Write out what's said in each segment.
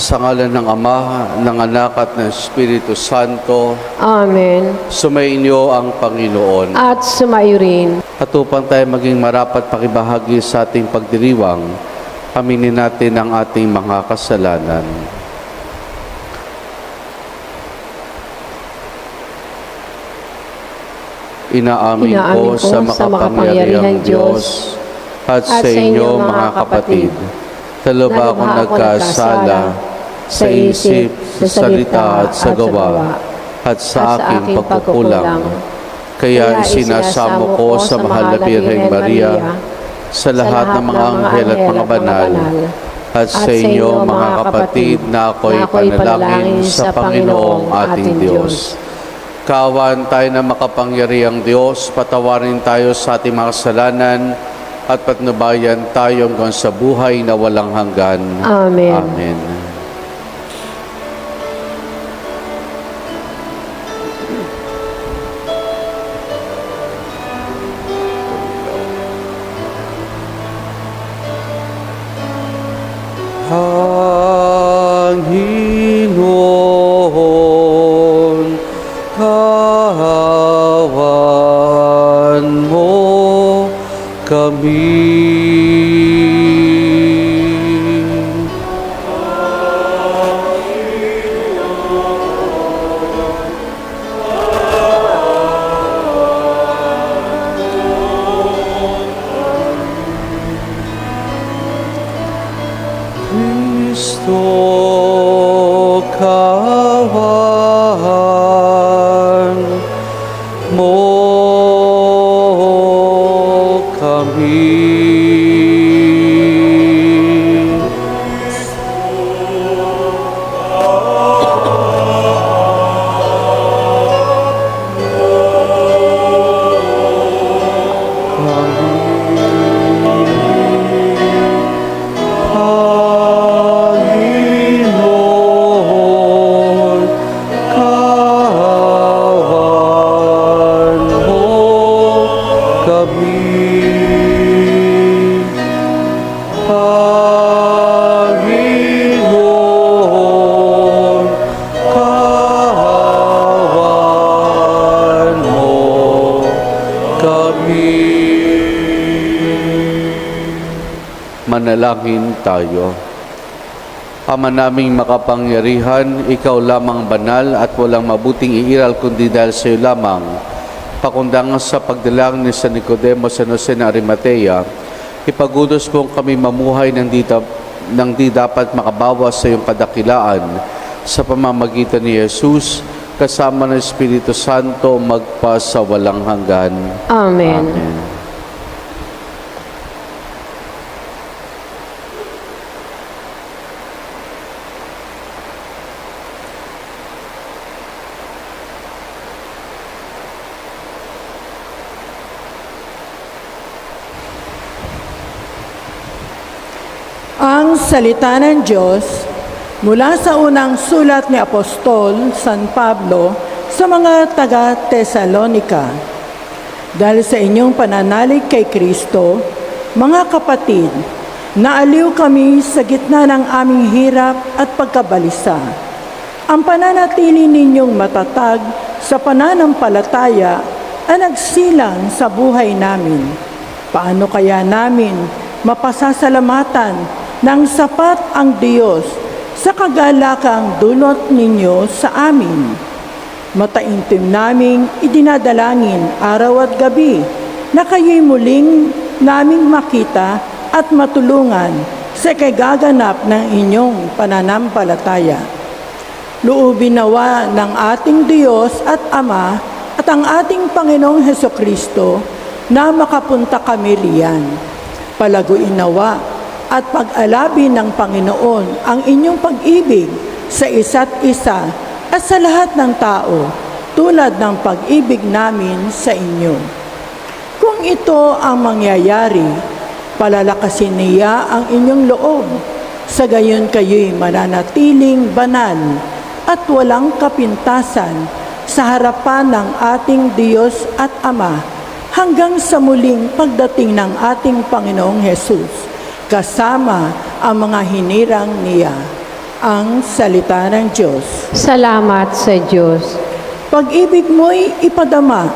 Sa ngalan ng Ama, ng Anak at ng Espiritu Santo. Amen. Sumainyo ang Panginoon. At sumayo rin. At upang tayo maging marapat pakibahagi sa ating pagdiriwang, aminin natin ang ating mga kasalanan. Inaamin ko sa makapangyarihang Diyos at sa inyo mga kapatid, talo ba akong nagkasala sa isip, sa salita at sa gawa at sa aking pagkukulang. Kaya isinasamo ko sa mahal na Birheng Maria, sa lahat ng mga anghel at mga banal, at sa inyo mga kapatid na ako'y panalangin sa Panginoong ating Diyos. Kaawaan tayo na makapangyarihang Diyos, patawarin tayo sa ating mga kasalanan at patnubayan tayo hanggang sa buhay na walang hanggan. Amen. Amen. Panginoon, kahawan mo kami. Kristo, kahawan mo kami. Manalangin tayo. Ama naming makapangyarihan, ikaw lamang banal at walang mabuting iiral kundi dahil sa iyo lamang. Pakundangan sa pagdalang ni San Nicodemo sa Jose na Arimatea, ipagudos mong kami mamuhay ng di dapat makabawas sa iyong kadakilaan sa pamamagitan ni Jesus, kasama ng Espiritu Santo magpa sa walang hanggan. Amen. Amen. Ang salita ng Diyos mula sa unang sulat ni Apostol San Pablo sa mga taga-Tesalonika. Dahil sa inyong pananalig kay Kristo, mga kapatid, naaliw kami sa gitna ng aming hirap at pagkabalisa. Ang pananatili ninyong matatag sa pananampalataya ay nagsilang sa buhay namin. Paano kaya namin mapasasalamatan ng sapat ang Diyos sa kagalakang dulot ninyo sa amin? Mataimtim naming idinadalangin araw at gabi na kayo'y muling naming makita at matulungan sa kagaganap ng inyong pananampalataya. Loobin nawa ng ating Diyos at Ama at ang ating Panginoong Hesukristo na makapunta kami riyan. Palaguin nawa at pag-alabin ng Panginoon ang inyong pag-ibig sa isa't isa at sa lahat ng tao, tulad ng pag-ibig namin sa inyo. Kung ito ang mangyayari, palalakasin niya ang inyong loob, sa gayon kayo'y mananatiling banal at walang kapintasan sa harapan ng ating Diyos at Ama hanggang sa muling pagdating ng ating Panginoong Hesus, kasama ang mga hinirang niya. Ang salita ng Diyos. Salamat sa Diyos. Pag-ibig mo'y ipadama,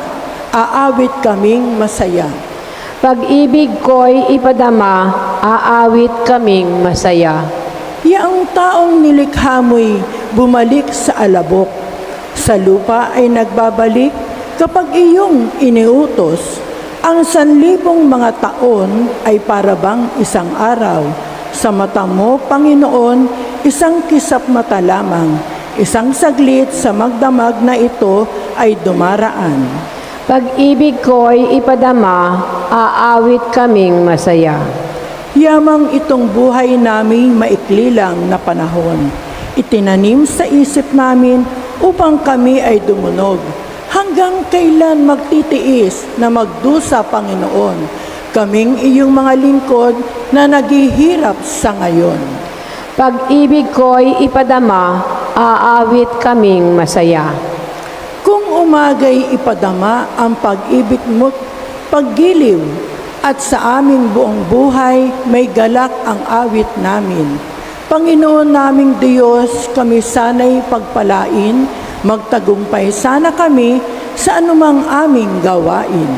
aawit kaming masaya. Pag-ibig ko'y ipadama, aawit kaming masaya. Yaang taong nilikha mo'y bumalik sa alabok. Sa lupa ay nagbabalik kapag iyong iniutos. Ang 1,000 mga taon ay parabang isang araw. Sa mata mo, Panginoon, isang kisap mata lamang. Isang saglit sa magdamag na ito ay dumaraan. Pag-ibig ko'y ipadama, aawit kaming masaya. Yamang itong buhay naming maikli lang na panahon. Itinanim sa isip namin upang kami ay dumunog. Hanggang kailan magtitiis na magdusa, Panginoon, kaming iyong mga lingkod na naghihirap sa ngayon. Pag-ibig ko'y ipadama, aawit kaming masaya. Kung umagay ipadama ang pag-ibig mo't paggiliw, at sa aming buong buhay may galak ang awit namin. Panginoon naming Diyos, kami sana'y pagpalain, magtagumpay sana kami sa anumang aming gawain.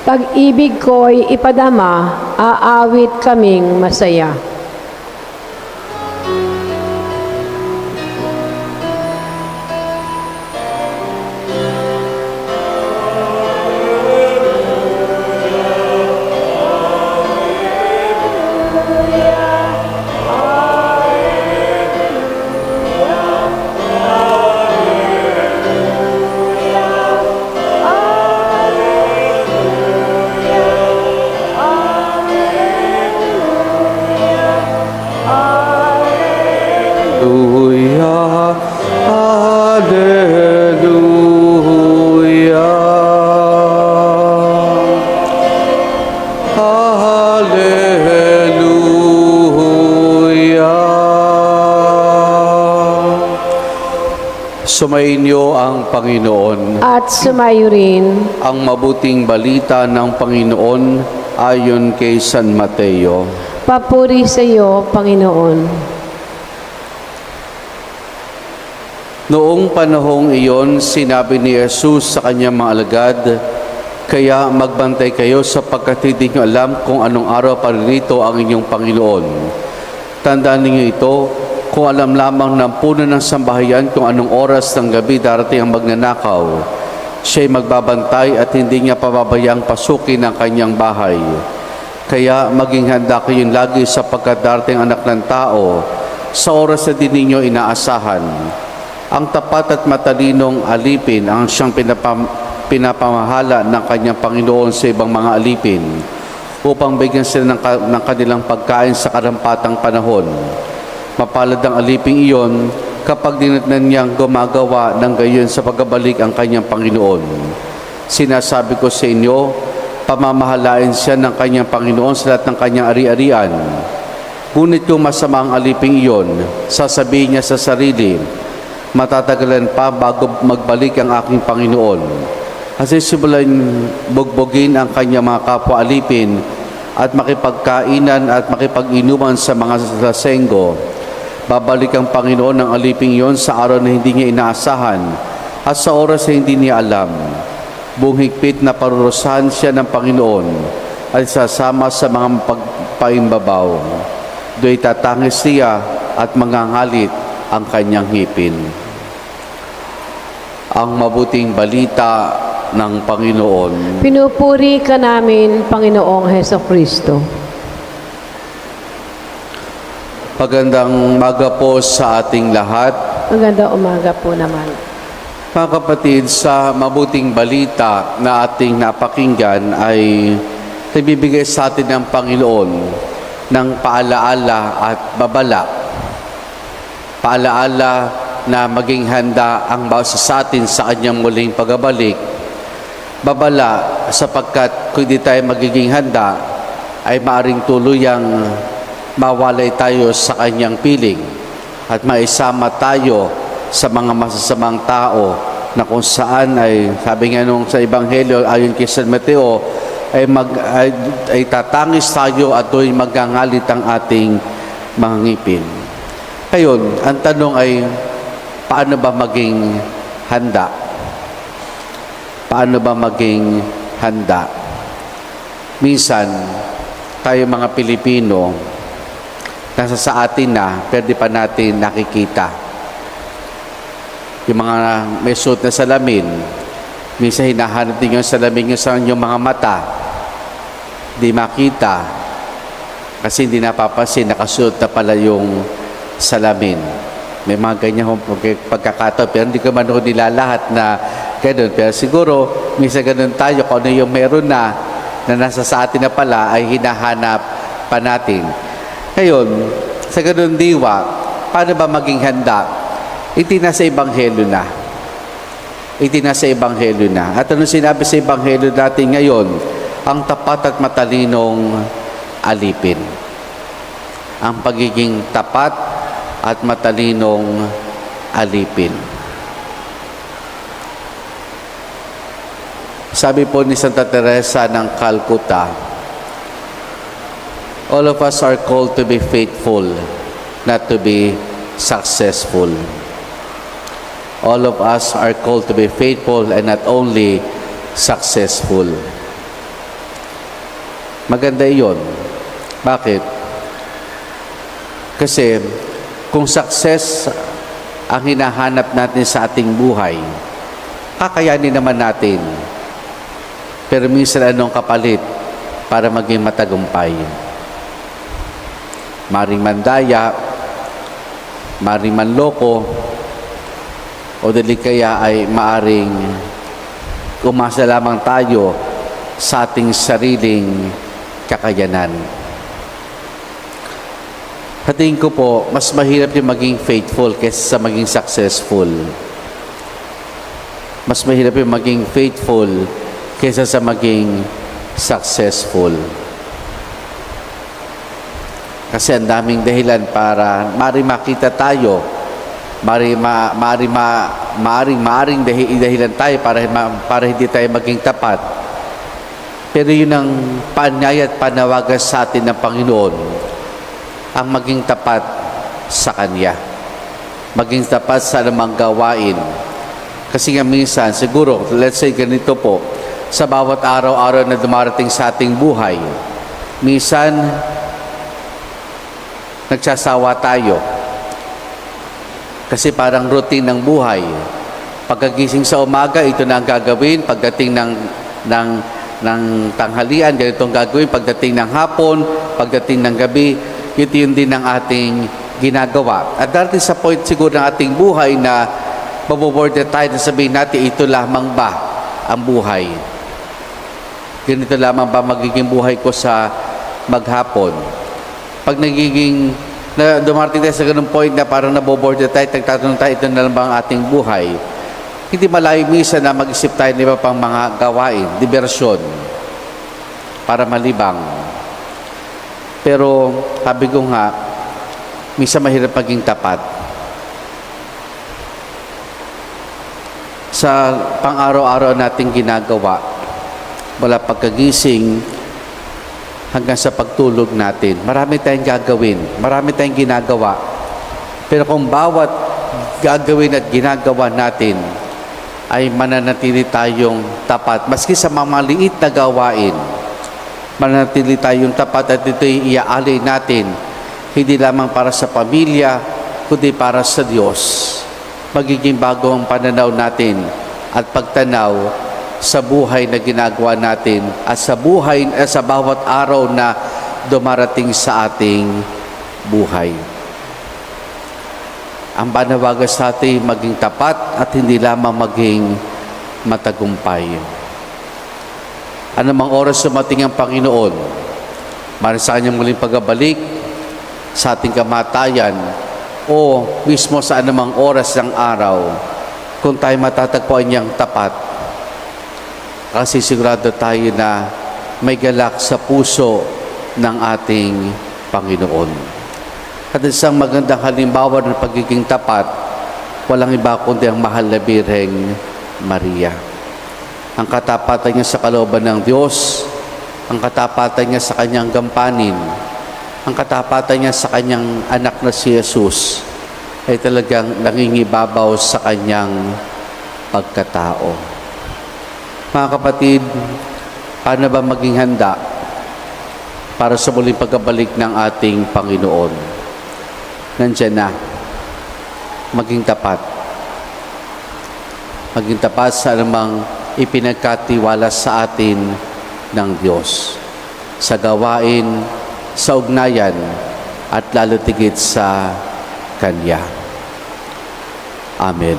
Pag-ibig ko'y ipadama, aawit kaming masaya. Sumainyo ang Panginoon. At sumayo rin, Ang mabuting balita ng Panginoon ayon kay San Mateo. papuri sa iyo, Panginoon. Noong panahong iyon, sinabi ni Jesus sa kanyang mga alagad, "Kaya magbantay kayo sapagkat hindi niyo alam kung anong araw paririto ang inyong Panginoon. Tandaan ninyo ito, kung alam lamang ng puno ng sambahayan kung anong oras ng gabi darating ang magnanakaw, siya'y magbabantay at hindi niya pababayang pasukin ang kanyang bahay. Kaya maging handa kayong lagi sapagkat darating anak ng tao sa oras na di ninyo inaasahan. Ang tapat at matalinong alipin ang siyang pinapamahala ng kanyang Panginoon sa ibang mga alipin upang bigyan sila ng kanilang pagkain sa karampatang panahon. Mapalad ang aliping iyon kapag dinatnan niyang gumagawa ng gayon sa pagbabalik ang kanyang Panginoon. Sinasabi ko sa inyo, pamamahalain siya ng kanyang Panginoon sa lahat ng kanyang ari-arian. Ngunit kung masama ang aliping iyon, sasabihin niya sa sarili, matatagalan pa bago magbalik ang aking Panginoon. Kasi simulan bugbugin ang kanyang mga kapwa-alipin at makipagkainan at makipag-inuman sa mga lasenggo. Babalik ang Panginoon ng aliping iyon sa araw na hindi niya inaasahan at sa oras na hindi niya alam. Buong higpit na parurusahan siya ng Panginoon at sasama sa mga pagpaimbabaw. Do'y tatangis siya at mangangalit ang kanyang ngipin." Ang mabuting balita ng Panginoon. Pinupuri ka namin, Panginoong Hesukristo. Magandang umaga po sa ating lahat. Magandang umaga po naman. Mga kapatid, sa mabuting balita na ating napakinggan ay nagbibigay sa atin ng Panginoon ng paalaala at babala. Paalaala na maging handa ang bawat sa atin sa kanyang muling pagbabalik. Babala sapagkat kung hindi tayo magiging handa, ay maaring tuluyang mawalay tayo sa kanyang piling at maisama tayo sa mga masasamang tao na kung saan ay, sabi nga nung sa Ebanghelyo ayon kay San Mateo, ay tatangis tayo at do'y magangalit ang ating mga ngipin. Ngayon, ang tanong ay, paano ba maging handa? Paano ba maging handa? Minsan, tayo mga Pilipino, nasa sa atin na, pero di pa natin nakikita. Yung mga may suot na salamin, minsan hinahanap din yung salamin nyo sa inyong mga mata, di makita, kasi hindi napapansin, nakasuot na pala yung salamin. May mga ganyan pagkakataon, pero hindi ko man nila lahat na ganun. Pero siguro, minsan ganun tayo, kung ano yung meron na nasa sa atin na pala, ay hinahanap pa natin. Ngayon, sa ganun diwa, paano ba maging handa? Itinasa Ebanghelyo na. Itinasa Ebanghelyo na. At ano sinabi sa Ebanghelyo natin ngayon? Ang tapat at matalinong alipin. Ang pagiging tapat at matalinong alipin. Sabi po ni Santa Teresa ng Calcutta, all of us are called to be faithful, not to be successful. All of us are called to be faithful and not only successful. Maganda iyon. Bakit? Kasi kung success ang hinahanap natin sa ating buhay, kakayanin naman natin. Pero minsan anong kapalit para maging matagumpay? Maring mandaya, maring manloko, o dali kaya ay maaring umasa lamang tayo sa ating sariling kakayanan. Sa tingin ko po, mas mahirap yung maging faithful kaysa sa maging successful. Mas mahirap yung maging faithful kaysa sa maging successful. Kasi ang daming dahilan para maaring makita tayo, maaring dahilan tayo para hindi tayo maging tapat. Pero yun ang paanyaya at panawagan sa atin ng Panginoon, ang maging tapat sa Kanya. Maging tapat sa anumang gawain. Kasi nga minsan, siguro, let's say ganito po, sa bawat araw-araw na dumarating sa ating buhay, minsan, nagsasawa tayo. Kasi parang routine ng buhay. Pagkagising sa umaga, ito na ang gagawin. Pagdating ng tanghalian, ganito ang gagawin. Pagdating ng hapon, pagdating ng gabi, ito yun din ang ating ginagawa. At darating sa point siguro ng ating buhay na maboboard na tayo na sabihin natin, ito lamang ba ang buhay? Ganito lamang ba magiging buhay ko sa maghapon? Pag dumarating tayo sa ganung point na parang naboboard na tayo, nagtatanong tayo, ito na lang ba ang ating buhay? Hindi malayo minsan na mag-isip tayo ng iba pang mga gawain, diversyon, para malibang. Pero, sabi ko nga, minsan mahirap maging tapat. Sa pang-araw-araw nating ginagawa, mula pagkagising hanggang sa pagtulog natin, marami tayong gagawin, marami tayong ginagawa. Pero kung bawat gagawin at ginagawa natin ay mananatili tayong tapat, maski sa mga maliit na gawain, mananatili tayong tapat at ito'y iaalay natin, hindi lamang para sa pamilya, kundi para sa Diyos. Magiging bago ang pananaw natin at pagtanaw sa buhay na ginagawa natin at sa buhay sa bawat araw na dumarating sa ating buhay. Ang panawagan sa atin maging tapat at hindi lamang maging matagumpay. Anumang oras sumating ang Panginoon, maaaring sa kanyang muling pagbabalik, sa ating kamatayan, o mismo sa anumang oras ng araw, kung tayo matatagpuan niyang tapat, kasi sigurado tayo na may galak sa puso ng ating Panginoon. At isang magandang halimbawa ng pagiging tapat, walang iba kundi ang mahal na Birheng Maria. Ang katapatan niya sa kalooban ng Diyos, ang katapatan niya sa kanyang gampanin, ang katapatan niya sa kanyang anak na si Jesus, ay talagang nangingibabaw sa kanyang pagkatao. Mga kapatid, paano ba maging handa para sa muling pagbabalik ng ating Panginoon? Nandiyan na. Maging tapat. Maging tapat sa anumang ipinagkatiwala sa atin ng Diyos. Sa gawain, sa ugnayan, at lalo tigit sa Kanya. Amen.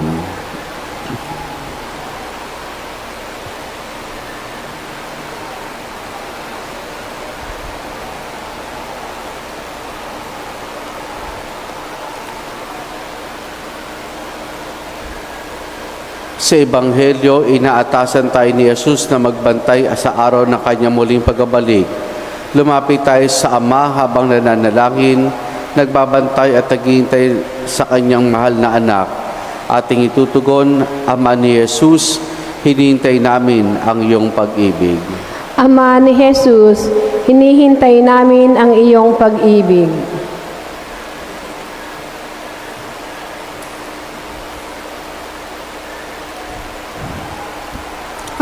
Sa Ebanghelyo, inaatasan tayo ni Jesus na magbantay sa araw ng kanyang muling pagbabalik. Lumapit tayo sa Ama habang nananalangin, nagbabantay at naghihintay sa kanyang mahal na anak. Ating itutugon, Ama ni Jesus, hinihintay namin ang iyong pag-ibig. Ama ni Jesus, hinihintay namin ang iyong pag-ibig.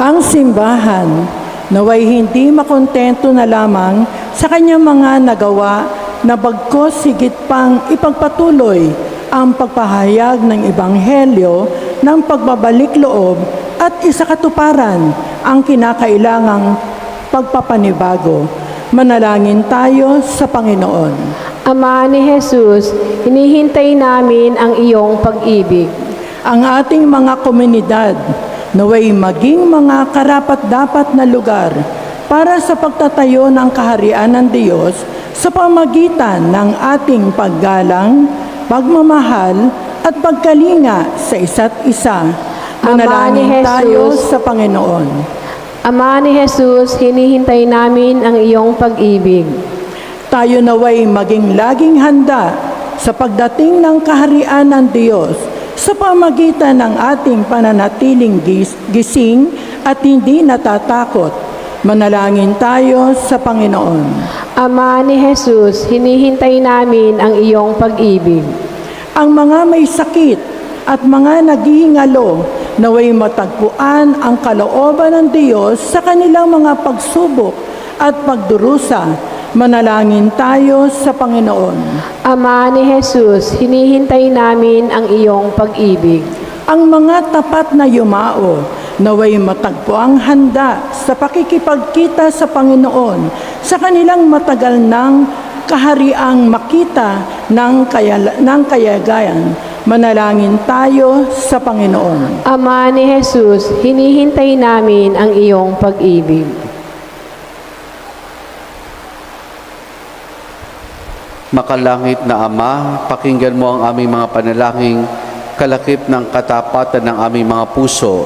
Ang simbahan naway hindi makontento na lamang sa kanyang mga nagawa na bagkus higit pang ipagpatuloy ang pagpahayag ng Ebanghelyo ng pagbabalik loob at isakatuparan ang kinakailangang pagpapanibago. Manalangin tayo sa Panginoon. Ama ni Jesus, hinihintay namin ang iyong pag-ibig. Ang ating mga komunidad naway maging mga karapat-dapat na lugar para sa pagtatayo ng kaharian ng Diyos sa pamagitan ng ating paggalang, pagmamahal at pagkalinga sa isa't isa. Manalangin tayo sa Panginoon. Ama ni Jesus, hinihintay namin ang iyong pag-ibig. Tayo naway maging laging handa sa pagdating ng kaharian ng Diyos sa pamagitan ng ating pananatiling gising at hindi natatakot. Manalangin tayo sa Panginoon. Ama ni Jesus, hinihintay namin ang iyong pag-ibig. Ang mga may sakit at mga naghihingalo naway matagpuan ang kalooban ng Diyos sa kanilang mga pagsubok at pagdurusa. Manalangin tayo sa Panginoon. Ama ni Jesus, hinihintay namin ang iyong pag-ibig. Ang mga tapat na yumao naway matagpo ang handa sa pakikipagkita sa Panginoon sa kanilang matagal ng kahariang makita ng kayagayan. Manalangin tayo sa Panginoon. Ama ni Jesus, hinihintay namin ang iyong pag-ibig. Makalangit na Ama, pakinggan mo ang aming mga panalangin, kalakip ng katapatan ng aming mga puso.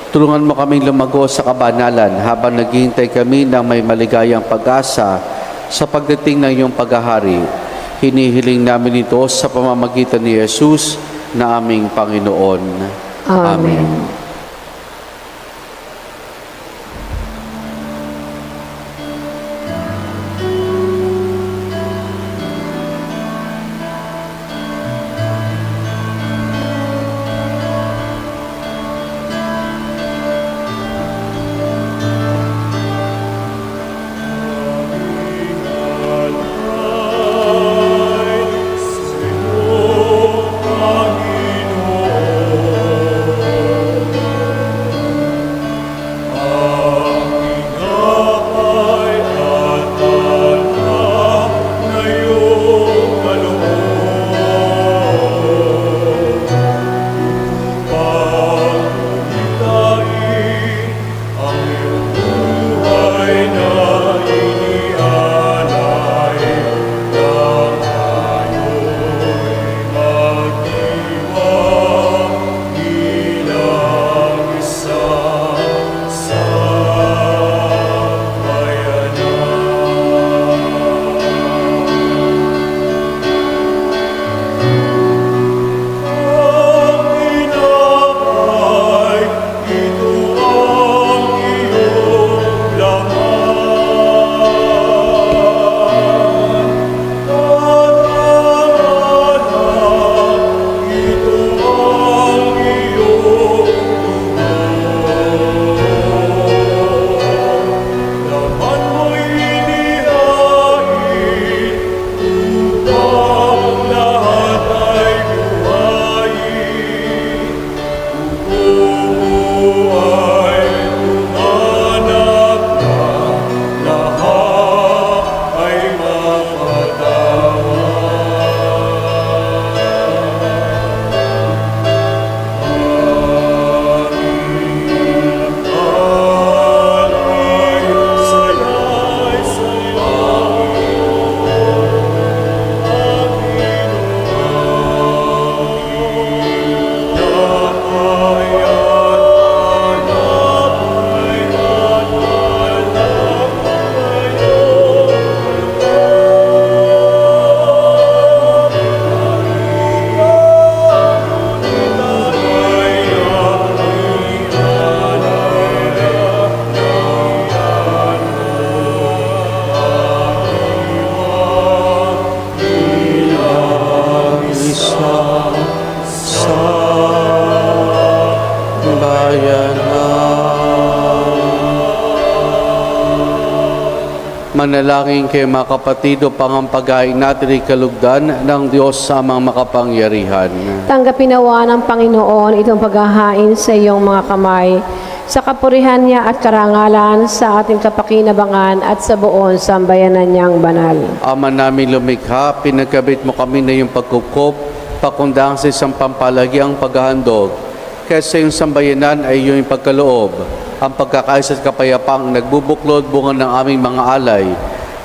Tulungan mo kaming lumago sa kabanalan habang naghihintay kami ng may maligayang pag-asa sa pagdating ng iyong paghahari. Hinihiling namin ito sa pamamagitan ni Jesus na aming Panginoon. Amen. isa sa bayanan. Manalangin kayo mga kapatid upang ang paghain natin ay kalugdan ng Diyos sa mga makapangyarihan. Tanggapin nawa ng Panginoon itong paghahain sa iyong mga kamay, sa kapurihan niya at karangalan, sa ating kapakinabangan at sa buong sambayanan niyang banal. Ama namin lumikha, pinagkabit mo kami na iyong pagkukup, pakundang sa isang pampalagiang paghahandog. Kaya sa iyong sambayanan ay iyong pagkaloob, ang pagkakaisa at kapayapaang nagbubuklod bunga ng aming mga alay,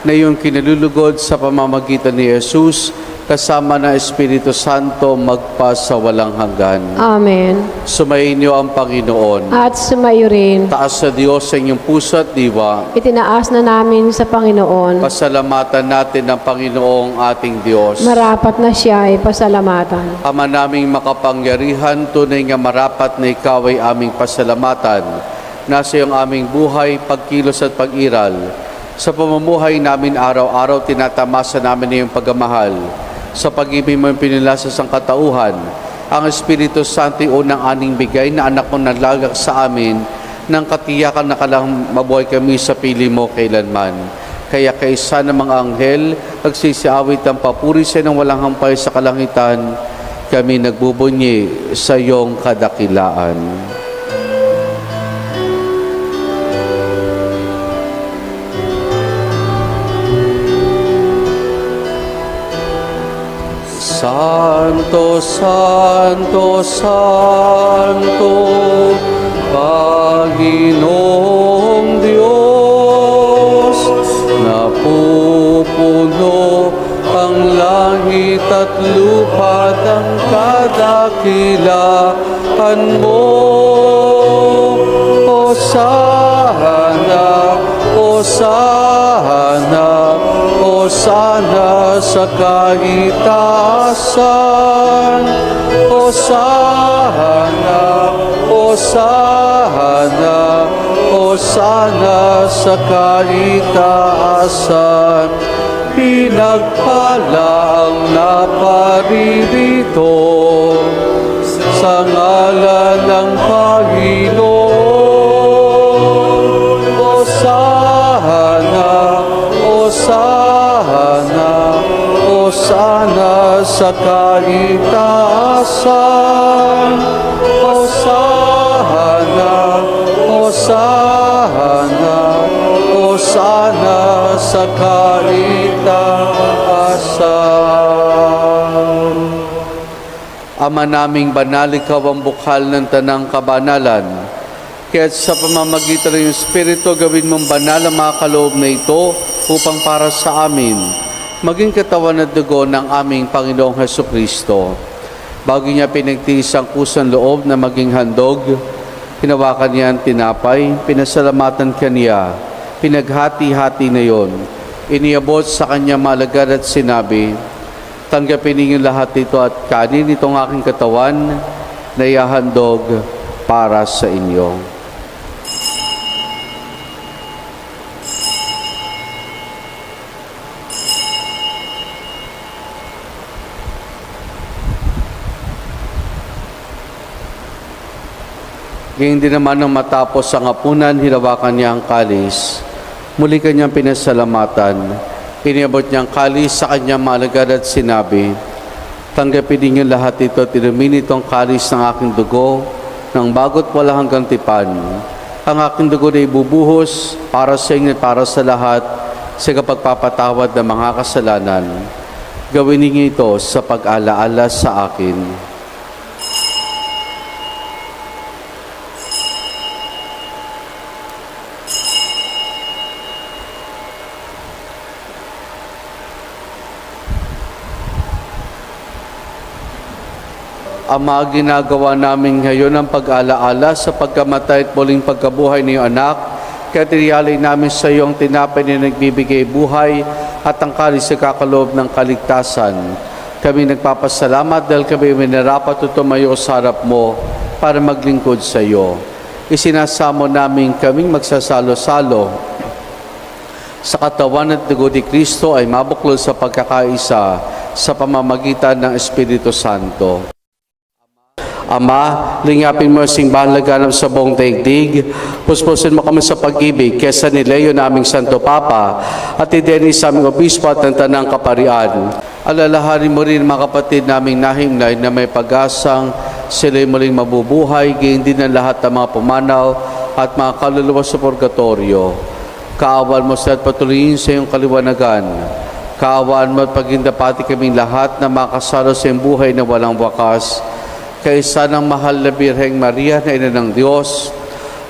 na iyong kinalulugod sa pamamagitan ni Jesus, kasama ng Espiritu Santo magpa sa walang hanggan. Amen. Sumainyo ang Panginoon. At sumayo rin. Taas sa Diyos sa inyong puso at diwa. Itinaas na namin sa Panginoon. Pasalamatan natin ang Panginoong ating Diyos. Marapat na siya ay pasalamatan. Ama naming makapangyarihan, tunay nga marapat na ikaw ay aming pasalamatan. Nasa iyong aming buhay, pagkilos at pag-iral. Sa pamumuhay namin araw-araw, tinatamasa namin na iyong pagmamahal. Sa pag-ibig mo yung pinila sa sangkatauhan, ang Espiritu Santo ay unang aning bigay na anak mo nalagak sa amin, nang katiyakan na kalang mabuhay kami sa pili mo kailanman. Kaya kaisa ng mga anghel, nagsisiawit ang papuri sa ng walang hampay sa kalangitan, kami nagbubunyi sa iyong kadakilaan. Santo, Santo, Santo, Panginoong Diyos, napupuno ang langit at lupa ng kadakilaan mo. Hosana, Hosana, Hosana sa kaitaasan. Hosana, Hosana, Hosana sa kaitaasan. Pinagpala ang naparirito sa ngalan ng Panginoon. Hosana, Hosana, Hosana sa kaitaasan. Hosana, Hosana, Hosana sa kaitaasan. Ama naming banal, ikaw ang bukal ng tanang kabanalan. Kaya sa pamamagitan ng Espiritu, gawin mong banal ang mga kaloob na ito upang para sa amin maging katawan at dugo ng aming Panginoong Hesukristo. Bago niya pinagtiis ang kusang loob na maging handog, hinawakan niya ang tinapay, pinasalamatan kaniya, pinaghati-hati na yon. Iniabot sa kanya malagad at sinabi, tanggapin ninyo lahat ito at kanin itong aking katawan na ihahandog para sa inyo. Gayun din naman nang matapos ang hapunan, hinawakan niya ang kalis. Muli kanyang pinasalamatan. Iniabot niya ang kalis sa kanyang malagad at sinabi, tanggapin ninyo lahat ito at inumin itong kalis ng aking dugo ng bago't wala hanggang tipan. Ang aking dugo na ibubuhos para sa inyo at para sa lahat sa kapagpapatawad ng mga kasalanan. Gawin ninyo ito sa pag-alaala sa akin. Ama, ginagawa namin ngayon ang pag-alaala sa pagkamatay at muling pagkabuhay ng iyong anak. Kaya tiniyalay namin sa iyo ang tinapay na nagbibigay buhay at ang kalis sa kakaloob ng kaligtasan. Kami nagpapasalamat dahil kami minarapat o tumayo sa harap mo para maglingkod sa iyo. Isinasamo namin kaming magsasalo-salo sa katawan at dugo ni Kristo ay mabuklod sa pagkakaisa sa pamamagitan ng Espiritu Santo. Ama, lingapin mo ang simbahan laganap sa buong daigdig. Puspusin mo kami sa pag-ibig kesa ni Leo na aming Santo Papa at idenis sa aming obispo at ng tanang kaparian. Alalahanin mo rin mga kapatid naming nahimlay na may pag-asang sila'y muling mabubuhay, gayon din ang lahat ng mga pumanaw at mga kaluluwa sa purgatorio. Kaawaan mo sila at patuloyin sa iyong kaliwanagan. Kaawaan mo at pagindapati kaming lahat na makasalo sa iyong buhay na walang wakas. Kaysa ng mahal na Birheng Maria na Ina ng Diyos,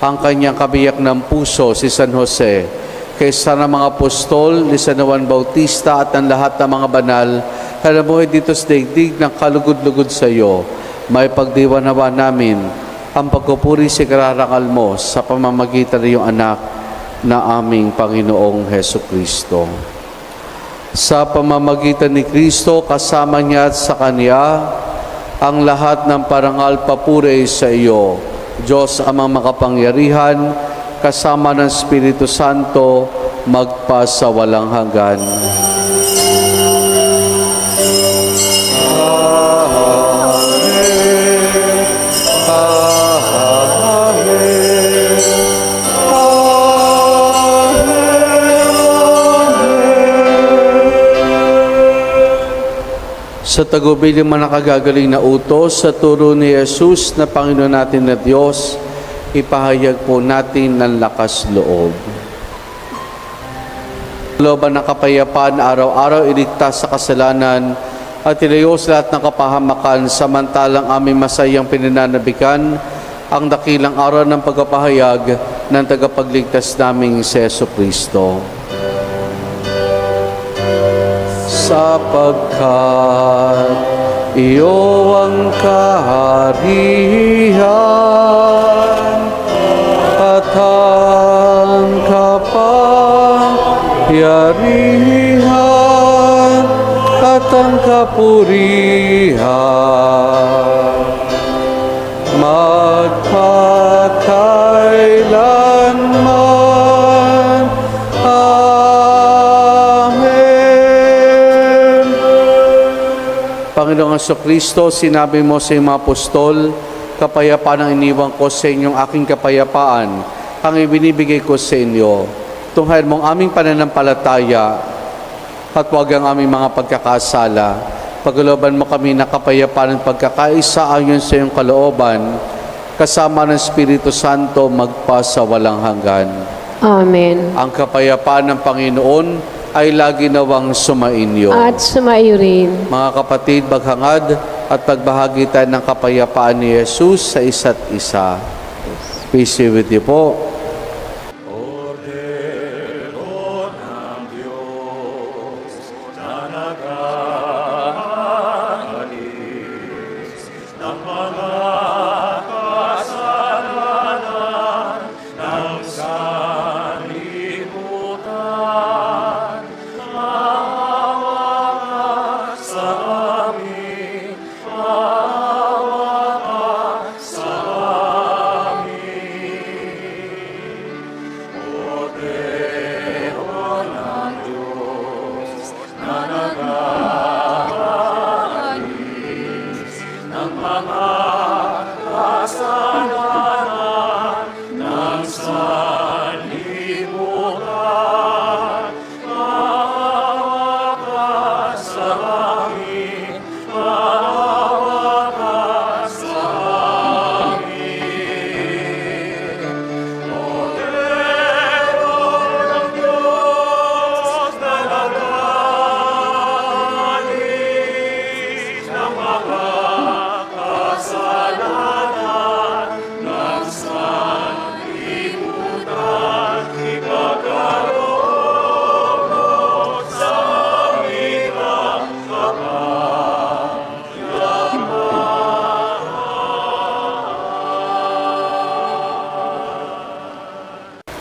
ang kanyang kabiyak ng puso si San Jose, kaysa ng mga apostol ni San Juan Bautista at ang lahat ng mga banal na namuhay dito sa daigdig ng kalugod-lugod sa iyo, may pagdiwanawa namin ang pagpupuri sa kararangal mo sa pamamagitan ng iyong anak na aming Panginoong Hesukristo. Sa pamamagitan ni Kristo, kasama niya at sa Kanya, ang lahat ng parangal papuri sa iyo, Diyos amang makapangyarihan, kasama ng Espiritu Santo, magpa sa walang hanggan. Sa tagubilin man nakagagaling na utos, sa turo ni Jesus na Panginoon natin na Diyos, ipahayag po natin ng lakas loob. Looban ng kapayapaan, araw-araw iligtas sa kasalanan at ilayo sa lahat ng kapahamakan, samantalang aming masayang pinananabikan ang dakilang araw ng pagpapahayag ng tagapagligtas naming si Jesucristo. Sapagkat iyo ang kaharian at ang kapangyarihan at ang kapurihan magpakailanman. Panginoong Jesucristo, sinabi mo sa iyong mga apostol, kapayapaan ang iniwan ko sa inyong aking kapayapaan, ang ibinibigay ko sa inyo. Tunghayan mong aming pananampalataya at huwag ang aming mga pagkakasala. Pagkalooban mo kami na kapayapaan at pagkakaisa ayon sa iyong kalooban, kasama ng Espiritu Santo magpa sa walang hanggan. Amen. Ang kapayapaan ng Panginoon ay lagi nawang sumainyo. At sumaiyo rin. Mga kapatid, maghangad at pagbahagi tayo ng kapayapaan ni Jesus sa isa't isa. Peace be with you po.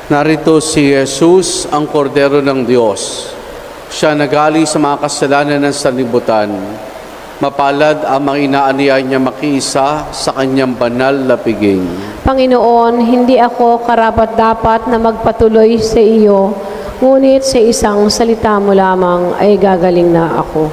Narito si Jesus, ang kordero ng Diyos. Siya nagali sa mga kasalanan ng sanlibutan. Mapalad ang mga inaaniya niya makiisa sa kanyang banal na piging. Panginoon, hindi ako karapat-dapat na magpatuloy sa iyo, ngunit sa isang salita mo lamang ay gagaling na ako.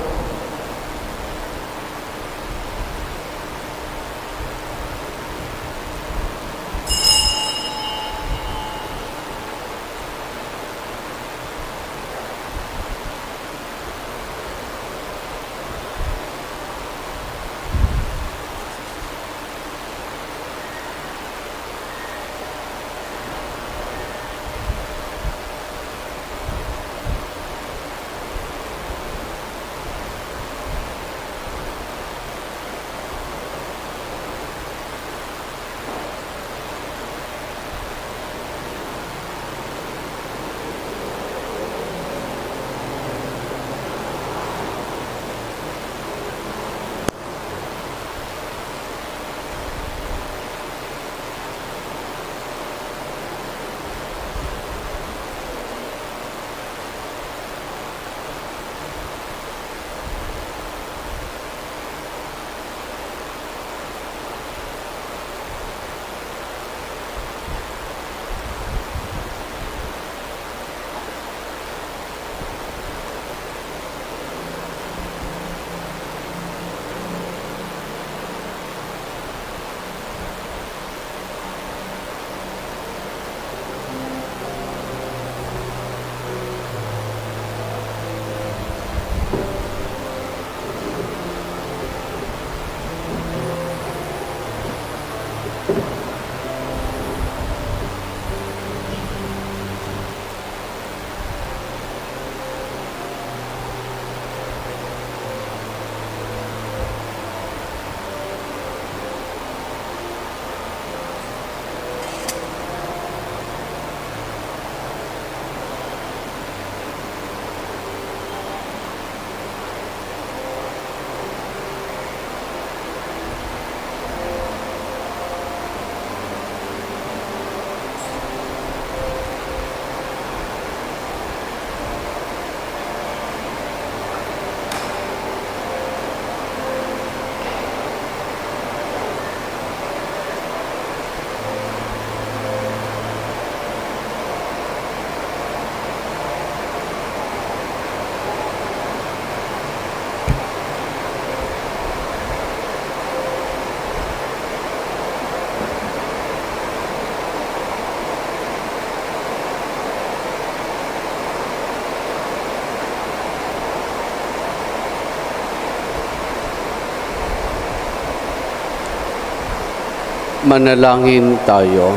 Manalangin tayo.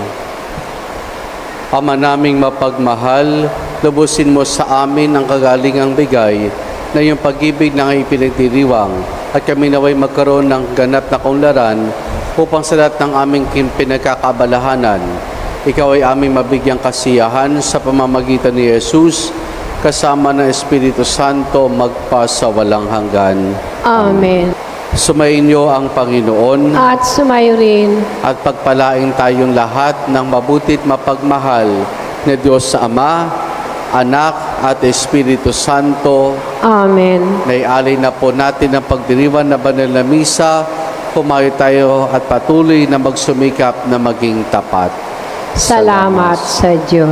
Ama naming mapagmahal, lubusin mo sa amin ang kagalingang bigay na iyong pag-ibig na ngayon pinagdiriwang at kami naway magkaroon ng ganap na kaunlaran upang sa lahat ng aming pinagkakabalahanan, ikaw ay aming mabigyang kasiyahan sa pamamagitan ni Jesus kasama ng Espiritu Santo magpa sa walang hanggan. Amen. Sumainyo ang Panginoon At sumayo rin. at pagpalaing tayong lahat ng mabutit mapagmahal na Diyos sa Ama, Anak at Espiritu Santo. Amen. Naialay na po natin ang pagdiriwan na banal na misa. Pumayo tayo at patuloy na magsumikap na maging tapat. Salamat sa Diyos.